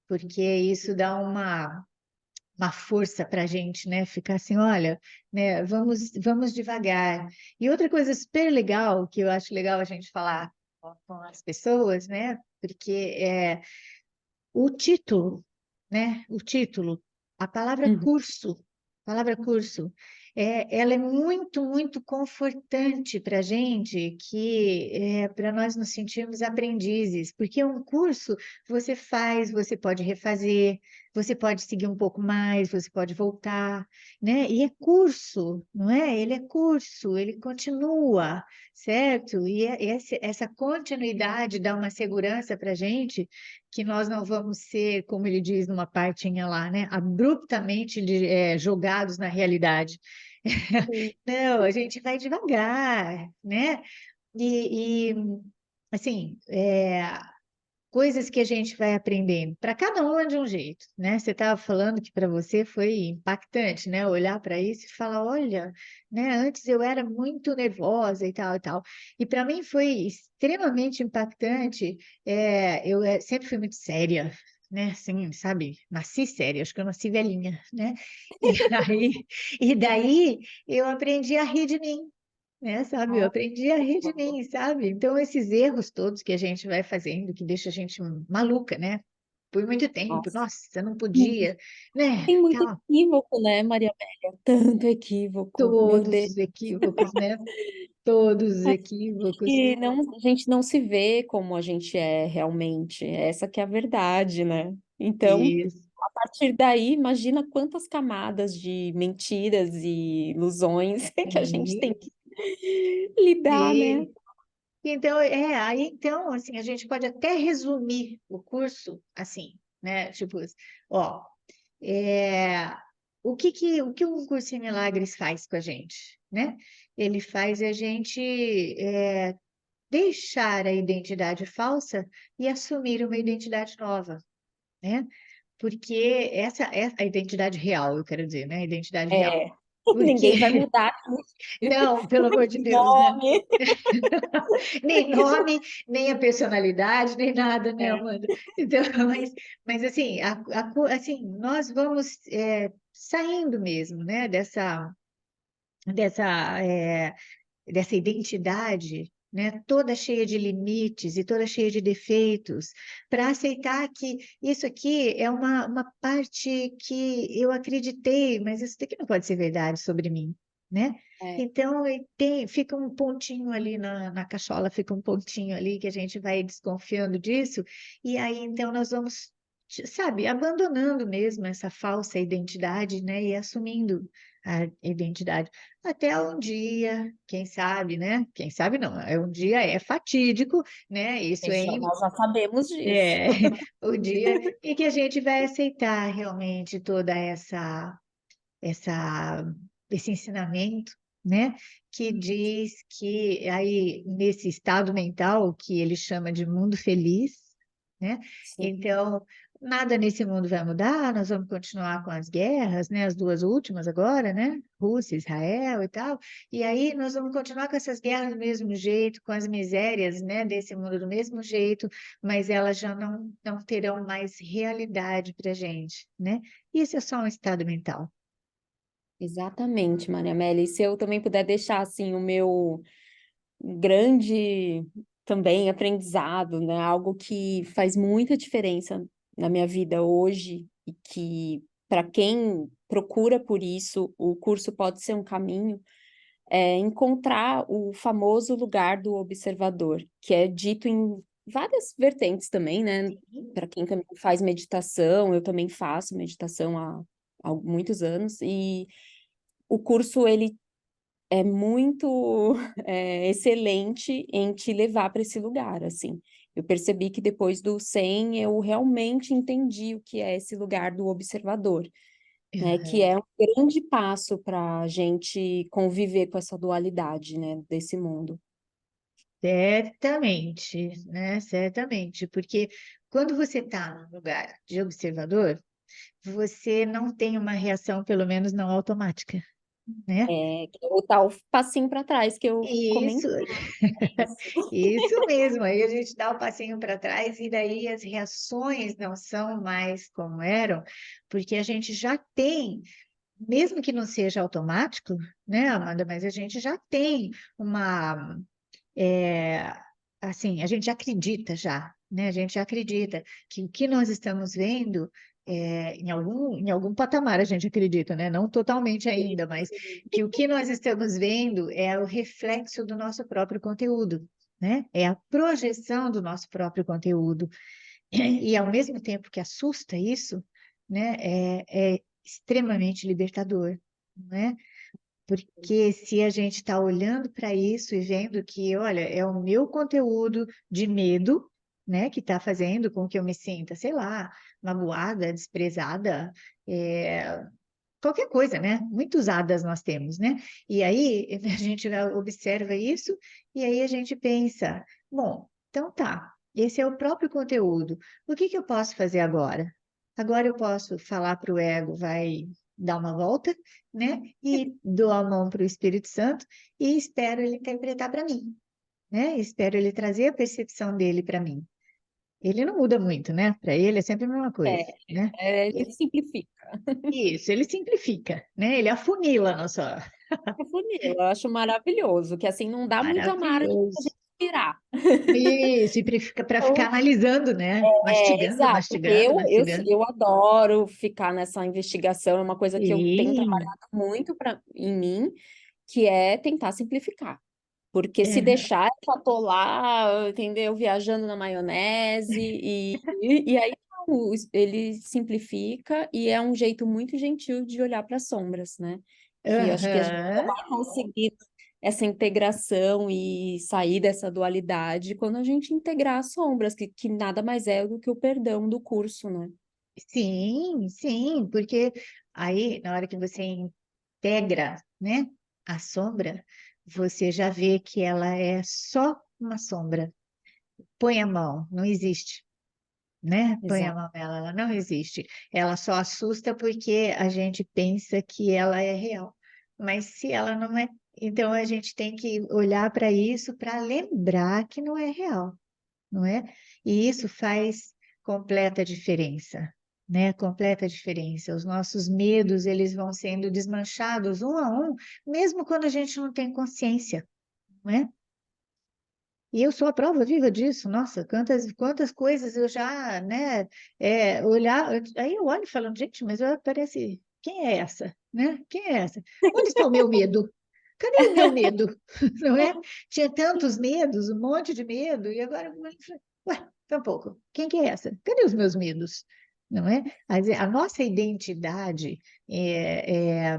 A: porque isso dá uma força para a gente, né? Ficar assim, olha, né? Vamos devagar. E outra coisa super legal que eu acho legal a gente falar com as pessoas, né? Porque o título, né? O título, a
B: Uhum.
A: palavra curso, ela é muito, muito confortante para a gente, que para nós nos sentirmos aprendizes, porque um curso você faz, você pode refazer, você pode seguir um pouco mais, você pode voltar, né? E é curso, não é? Ele é curso, ele continua, certo? E essa continuidade dá uma segurança para a gente que nós não vamos ser, como ele diz numa partinha lá, né, abruptamente jogados na realidade.
B: Sim.
A: Não, a gente vai devagar, né? E assim, coisas que a gente vai aprendendo. Para cada um é de um jeito, né? Você estava falando que para você foi impactante, né? Olhar para isso e falar, olha, né? Antes eu era muito nervosa e tal e tal. E para mim foi extremamente impactante. Eu sempre fui muito séria. Né, assim, sabe, nasci séria, acho que eu nasci velhinha, né? E aí, e daí eu aprendi a rir de mim, né, sabe? Eu aprendi a rir de mim, sabe? Então, esses erros todos que a gente vai fazendo, que deixa a gente maluca, né? Por muito tempo,
B: Nossa,
A: nossa, não
B: muito.
A: podia, né?
B: Tem muito
A: Tal,
B: equívoco, né, Maria Amélia? Tanto equívoco, meu
A: todos
B: Deus.
A: os equívocos, né? Todos os equívocos.
B: E não, a gente não se vê como a gente é realmente. Essa que é a verdade, né? Então,
A: Isso.
B: a partir daí, imagina quantas camadas de mentiras e ilusões que a gente tem que lidar, né?
A: Sim. Então, aí então, assim, a gente pode até resumir o curso assim, né? Tipo, ó, é, o que um curso em milagres faz com a gente, né? Ele faz a gente deixar a identidade falsa e assumir uma identidade nova, né? Porque essa é a identidade real, eu quero dizer, né? A identidade real.
B: É,
A: Porque,
B: ninguém vai mudar
A: não, pelo amor de
B: o
A: Deus, né?
B: nome.
A: Nem nome, nem a personalidade, nem nada, né,
B: É,
A: Amanda? Então, mas assim, assim, nós vamos saindo mesmo, né, dessa, é, dessa identidade, né, toda cheia de limites e toda cheia de defeitos, para aceitar que isso aqui é uma parte que eu acreditei, mas isso daqui não pode ser verdade sobre mim, né?
B: é,
A: Então, fica um pontinho ali na cachola, fica um pontinho ali que a gente vai desconfiando disso, e aí então nós vamos, sabe, abandonando mesmo essa falsa identidade, né, e assumindo a identidade. Até um dia, quem sabe, né? Quem sabe não, um dia é fatídico, né? Isso
B: nós já sabemos disso.
A: é o dia em que a gente vai aceitar realmente toda essa, esse ensinamento, né? Que diz que aí nesse estado mental que ele chama de mundo feliz, né?
B: Sim.
A: Então, nada nesse mundo vai mudar, nós vamos continuar com as guerras, né? As duas últimas agora, né? Rússia, Israel e tal. E aí nós vamos continuar com essas guerras do mesmo jeito, com as misérias, né? Desse mundo do mesmo jeito, mas elas já não terão mais realidade para a gente, né? Isso é só um estado mental.
B: Exatamente, Maria Amélia. E se eu também puder deixar assim o meu grande também aprendizado, né? Algo que faz muita diferença na minha vida hoje e que para quem procura por isso, o curso pode ser um caminho, é encontrar o famoso lugar do observador, que é dito em várias vertentes também, né? Para quem também faz meditação, eu também faço meditação há muitos anos, e o curso, ele é muito excelente em te levar para esse lugar, assim. Eu percebi que depois do 100 eu realmente entendi o que é esse lugar do observador, né? Que
A: Aham.
B: é um grande passo para a gente conviver com essa dualidade, né? Desse mundo.
A: Certamente, né? Certamente, porque quando você está num lugar de observador, você não tem uma reação, pelo menos não automática, né?
B: Que é o tal passinho para trás que eu
A: Isso,
B: comentei. Isso.
A: isso mesmo. Aí a gente dá o passinho para trás e daí as reações não são mais como eram, porque a gente já tem, mesmo que não seja automático, né, Amanda? Mas a gente já tem uma é, assim, a gente acredita já, né? A gente acredita que o que nós estamos vendo em algum patamar a gente acredita, né? Não totalmente ainda, mas que o que nós estamos vendo é o reflexo do nosso próprio conteúdo, né? É a projeção do nosso próprio conteúdo. E ao mesmo tempo que assusta isso, né? É extremamente libertador, né? Porque se a gente está olhando para isso e vendo que, olha, é o meu conteúdo de medo, né, que está fazendo com que eu me sinta, sei lá, magoada, desprezada, é, qualquer coisa, né? Muitos hadas nós temos, né? E aí a gente observa isso e aí a gente pensa, bom, então tá, esse é o próprio conteúdo. O que que eu posso fazer agora? Agora eu posso falar para o ego, vai dar uma volta, né? E dou a mão para o Espírito Santo e espero ele interpretar para mim, né? Espero ele trazer a percepção dele para mim. Ele não muda muito, né? Para ele é sempre a mesma coisa,
B: É,
A: né?
B: ele simplifica.
A: Isso, ele simplifica, né? Ele afunila a nossa.
B: É funil, eu acho maravilhoso, que assim não dá muita margem para a
A: Maravilhoso.
B: gente pirar.
A: Isso, e para ficar analisando, né? Mastigando,
B: Exato, porque
A: mastigando, mastigando.
B: eu adoro ficar nessa investigação, é uma coisa que eu tenho
A: Sim.
B: trabalhado muito em mim, que é tentar simplificar. Porque se
A: Aham.
B: deixar, eu só tô lá, entendeu? Viajando na maionese, e aí não, ele simplifica e é um jeito muito gentil de olhar para as sombras, né? Que eu acho que a gente só
A: Aham.
B: vai conseguir essa integração e sair dessa dualidade quando a gente integrar as sombras, que nada mais é do que o perdão do curso, né?
A: Sim, sim, porque aí, na hora que você integra, né, a sombra, você já vê que ela é só uma sombra. Põe a mão, não existe. Né? Põe a
B: Exato.
A: mão nela, ela não existe. Ela só assusta porque a gente pensa que ela é real. Mas se ela não é, então a gente tem que olhar para isso para lembrar que não é real, não é? E isso faz completa diferença, né? Completa diferença. Os nossos medos, eles vão sendo desmanchados um a um, mesmo quando a gente não tem consciência, não é? E eu sou a prova viva disso. Nossa, quantas coisas eu já, né, olhar, aí eu olho falando, gente, mas parece, quem é essa, né? Quem é essa? Onde está o meu medo? Cadê o meu medo? Não é? Tinha tantos medos, um monte de medo, e agora, ué, tampouco. Quem que é essa? Cadê os meus medos? Não é? A nossa identidade é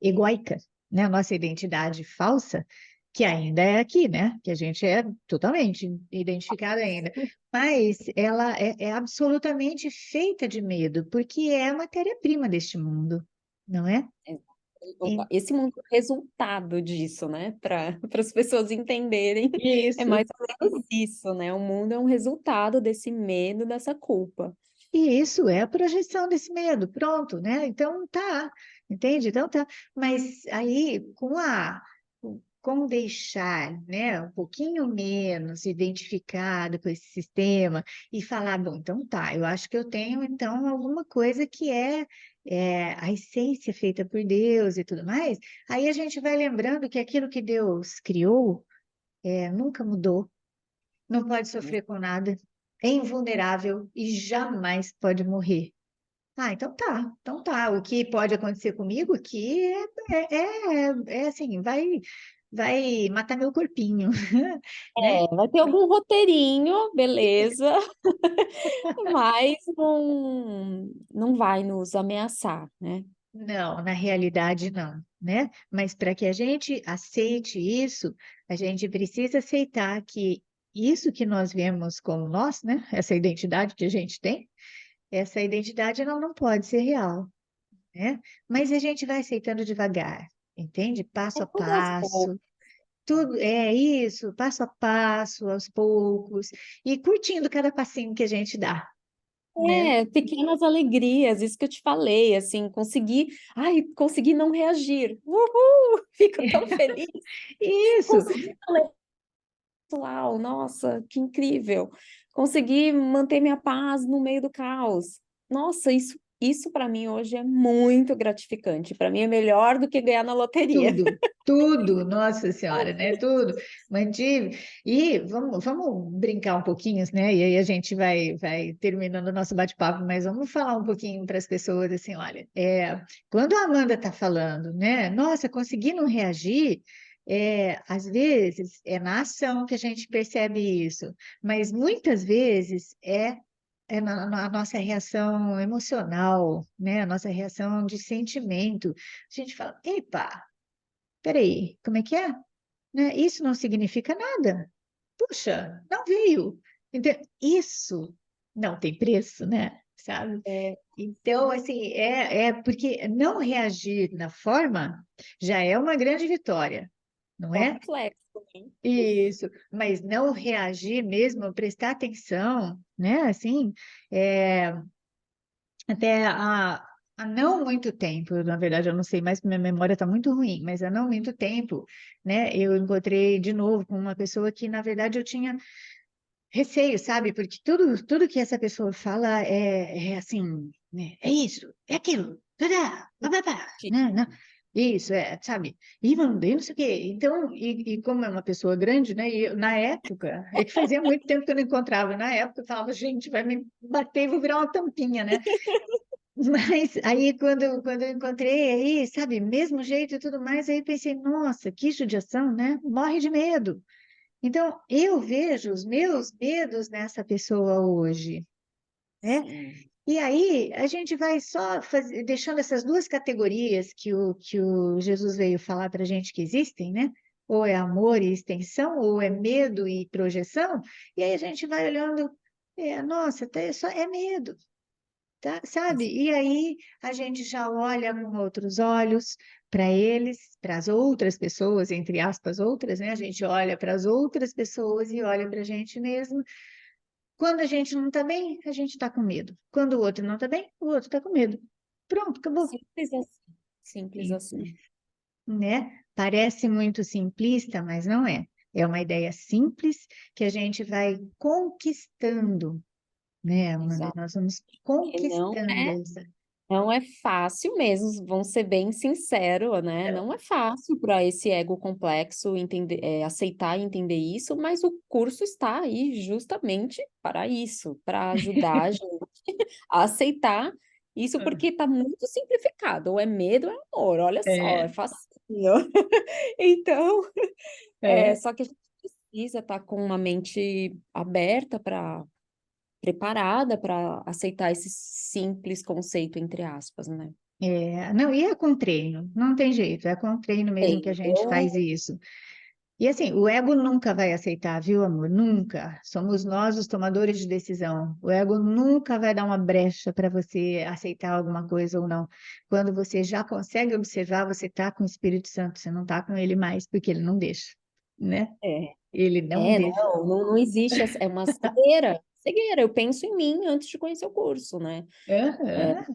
A: egóica, né? A nossa identidade falsa, que ainda é aqui, né? Que a gente é totalmente identificada ainda, mas ela é absolutamente feita de medo, porque é a matéria-prima deste mundo, não é? E-
B: Esse mundo é o resultado disso, né? Para as pessoas entenderem, é
A: Isso.
B: mais ou menos isso, né? O mundo é um resultado desse medo, dessa culpa.
A: E isso é a projeção desse medo, pronto, né? Então tá, entende? Então tá. Mas aí, com deixar, né, um pouquinho menos identificado com esse sistema e falar, bom, então tá, eu acho que eu tenho então alguma coisa que é a essência feita por Deus e tudo mais. Aí a gente vai lembrando que aquilo que Deus criou nunca mudou, não pode sofrer com nada, é invulnerável e jamais pode morrer. Ah, então tá, então tá. O que pode acontecer comigo aqui é assim, vai matar meu corpinho, né?
B: É, vai ter algum roteirinho, beleza, mas não vai nos ameaçar, né?
A: Não, na realidade não, né? Mas para que a gente aceite isso, a gente precisa aceitar que isso que nós vemos como nós, né? Essa identidade que a gente tem, essa identidade ela não pode ser real, né? Mas a gente vai aceitando devagar, entende? Passo
B: É
A: a
B: tudo aos poucos.
A: passo, tudo é isso, passo a passo, aos poucos, e curtindo cada passinho que a gente dá, né?
B: É, pequenas alegrias, isso que eu te falei, assim, consegui não reagir. Uhul! Fico tão feliz.
A: Isso,
B: Consegui falar, uau, nossa, que incrível. Consegui manter minha paz no meio do caos. Nossa, isso para mim hoje é muito gratificante. Para mim é melhor do que ganhar na loteria.
A: tudo, tudo, Nossa Senhora, né? Tudo, mantive. E vamos brincar um pouquinho, né? E aí a gente vai terminando o nosso bate-papo, mas vamos falar um pouquinho para as pessoas assim, olha, quando a Amanda está falando, né? Nossa, consegui não reagir. Às vezes é na ação que a gente percebe isso, mas muitas vezes é na nossa reação emocional, né? A nossa reação de sentimento. A gente fala, epa, peraí, como é que é? Né? Isso não significa nada. Puxa, não veio. Então, isso não tem preço, né? Sabe?
B: É
A: Então, assim, é porque não reagir na forma já é uma grande vitória, não é?
B: complexo, né?
A: Isso, mas não reagir mesmo, prestar atenção, né? Assim, é, até há não muito tempo, na verdade, eu não sei mais, minha memória está muito ruim, mas há não muito tempo, né, eu encontrei de novo com uma pessoa que, na verdade, eu tinha receio, sabe? Porque tudo que essa pessoa fala é assim, né? É isso, é aquilo, tadá, bababá, né? Né? Isso, sabe? E não sei o quê. Então, e como é uma pessoa grande, né? E na época, é que fazia muito tempo que eu não encontrava, na época eu falava, gente, vai me bater, vou virar uma tampinha, né? Mas aí, quando eu encontrei aí, sabe, mesmo jeito e tudo mais, aí pensei, nossa, que judiação, né? Morre de medo. Então, eu vejo os meus medos nessa pessoa hoje, né?
B: Sim.
A: E aí, a gente vai só deixando essas duas categorias que o Jesus veio falar para a gente que existem, né? Ou é amor e extensão, ou é medo e projeção, e aí a gente vai olhando, nossa, só é medo, tá? Sabe? E aí a gente já olha com outros olhos para eles, para as outras pessoas, entre aspas, outras, né? A gente olha para as outras pessoas e olha para a gente mesmo. Quando a gente não está bem, a gente está com medo. Quando o outro não está bem, o outro está com medo. Pronto, acabou.
B: Simples assim. Simples
A: Simples,
B: assim.
A: né? Parece muito simplista, mas não é. É uma ideia simples que a gente vai conquistando, né, Amanda?
B: Exato.
A: Nós vamos
B: E não
A: conquistando
B: é,
A: essa.
B: não é fácil mesmo, vamos ser bem sinceros, né? Não é fácil para esse ego complexo entender, aceitar e entender isso, mas o curso está aí justamente para isso, para ajudar a gente a aceitar isso, porque está muito simplificado. Ou é medo ou é amor, olha só, é
A: É,
B: facinho. Então,
A: é,
B: só que a gente precisa estar com uma mente aberta para preparada para aceitar esse simples conceito, entre aspas, né?
A: não, e é com treino, não tem jeito, é com treino mesmo que a
B: Bem,
A: gente faz isso. E assim, o ego nunca vai aceitar, viu, amor? Nunca. Somos nós os tomadores de decisão. O ego nunca vai dar uma brecha para você aceitar alguma coisa ou não. Quando você já consegue observar, você está com o Espírito Santo, você não está com ele mais, porque ele não deixa, né?
B: é,
A: Ele não deixa.
B: não existe, é uma cegueira, cegueira, eu penso em mim antes de conhecer o curso, né?
A: Aham,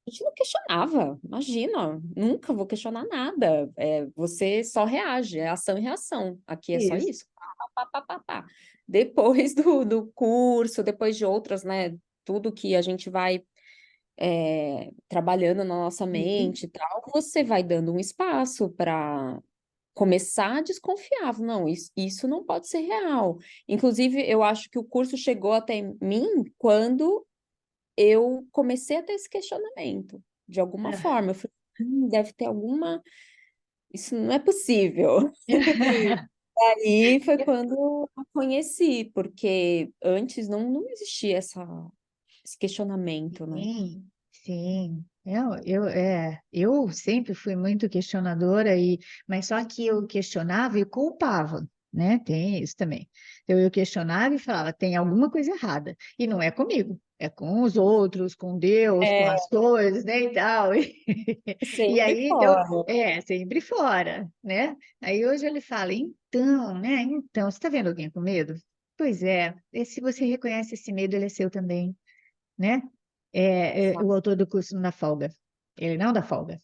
B: A gente não questionava, imagina, nunca vou questionar nada, você só reage, é ação e reação, aqui é só
A: isso.
B: isso. Pá, pá, pá, pá, pá. Depois do curso, depois de outras, né, tudo que a gente vai trabalhando na nossa
A: Uhum.
B: mente e tal, você vai dando um espaço para começar a desconfiar. Não, isso não pode ser real. Inclusive, eu acho que o curso chegou até mim quando eu comecei a ter esse questionamento. De alguma
A: Ah,
B: forma, eu falei, deve ter alguma. isso não é possível. Aí foi quando eu conheci, porque antes não existia esse questionamento, né?
A: Sim, sim. Eu sempre fui muito questionadora, mas só que eu questionava e culpava, né? Tem isso também. Então eu questionava e falava, tem alguma coisa errada. E não é comigo, é com os outros, com Deus, com
B: É,
A: as coisas, né? E tal. E
B: sempre
A: aí, então,
B: fora.
A: sempre fora, né? Aí hoje ele fala, então, né? Então, você está vendo alguém com medo? Pois é, e se você reconhece esse medo, ele é seu também, né? O autor do curso não dá folga. Ele não dá folga,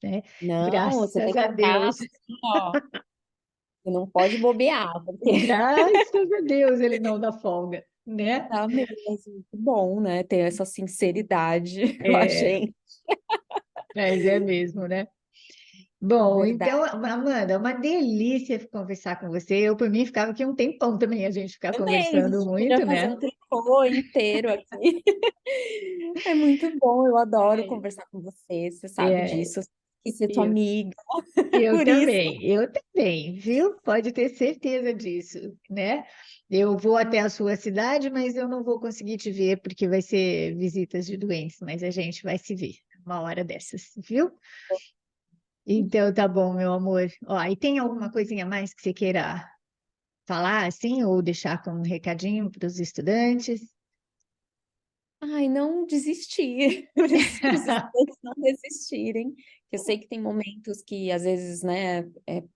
A: né?
B: Não, você tem
A: Graças
B: que
A: a
B: estar
A: Deus.
B: assim, ó. Você não pode bobear, porque
A: Graças a Deus ele não dá folga, né?
B: tá mesmo muito bom, né? Ter essa sinceridade com a
A: É,
B: gente.
A: mas é mesmo, né?
B: É
A: Bom,
B: verdade.
A: então, Amanda, uma delícia conversar com você. Eu, por mim, ficava aqui um tempão também, a gente ficar
B: Também, a
A: conversando
B: gente podia
A: muito,
B: fazer
A: né?
B: um tricô inteiro aqui. É muito bom, eu adoro
A: É,
B: conversar com você, você sabe
A: é,
B: disso. E ser tua
A: eu,
B: amiga,
A: eu
B: por isso.
A: também, eu também, viu? Pode ter certeza disso, né? Eu vou até a sua cidade, mas eu não vou conseguir te ver porque vai ser visitas de doentes, mas a gente vai se ver uma hora dessas, viu? Então tá bom, meu amor. Ó, e tem alguma coisinha mais que você queira falar assim ou deixar como um recadinho para os estudantes?
B: Ai, não desistir, para os estudantes não desistirem. Eu sei que tem momentos que, às vezes, né,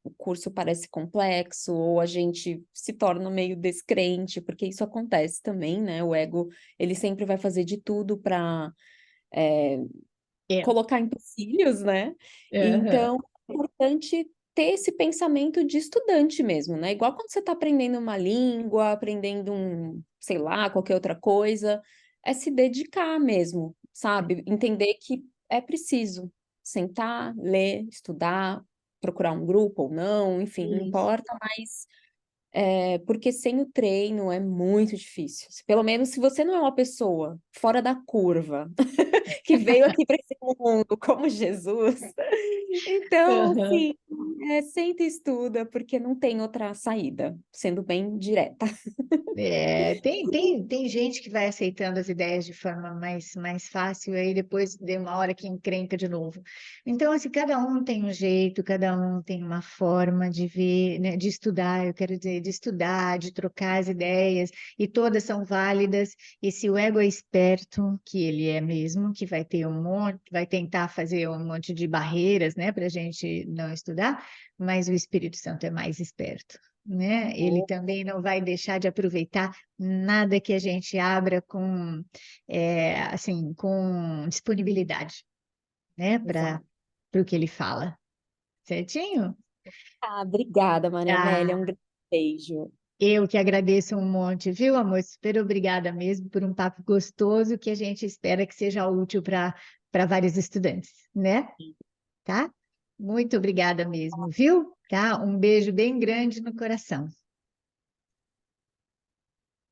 B: o curso parece complexo, ou a gente se torna meio descrente, porque isso acontece também, né? O ego, ele sempre vai fazer de tudo para
A: É.
B: colocar empecilhos, né?
A: Aham.
B: Então, é importante ter esse pensamento de estudante mesmo, né? Igual quando você está aprendendo uma língua, aprendendo sei lá, qualquer outra coisa, é se dedicar mesmo, sabe? Entender que é preciso sentar, ler, estudar, procurar um grupo ou não, enfim, não
A: Isso.
B: importa, mas porque sem o treino é muito difícil. Pelo menos se você não é uma pessoa fora da curva, que veio aqui para esse mundo como Jesus. Então,
A: Aham.
B: assim, senta e estuda, porque não tem outra saída, sendo bem direta.
A: Tem gente que vai aceitando as ideias de forma mais fácil, e aí depois de uma hora que encrenca de novo. Então, assim, cada um tem um jeito, cada um tem uma forma de ver, né, de estudar, eu quero dizer, de estudar, de trocar as ideias, e todas são válidas. E se o ego é esperto, que ele é mesmo, que vai ter um monte, vai tentar fazer um monte de barreiras, né, para a gente não estudar, mas o Espírito Santo é mais esperto, né? Ele também não vai deixar de aproveitar nada que a gente abra assim, com disponibilidade, né? Para
B: Exato.
A: o que ele fala, certinho?
B: Ah, obrigada, Maria Amélia. Um
A: Ah,
B: grande beijo.
A: eu que agradeço um monte, viu, amor? Super obrigada mesmo por um papo gostoso que a gente espera que seja útil para vários estudantes, né? Tá? Muito obrigada mesmo, viu? Tá? Um beijo bem grande no coração.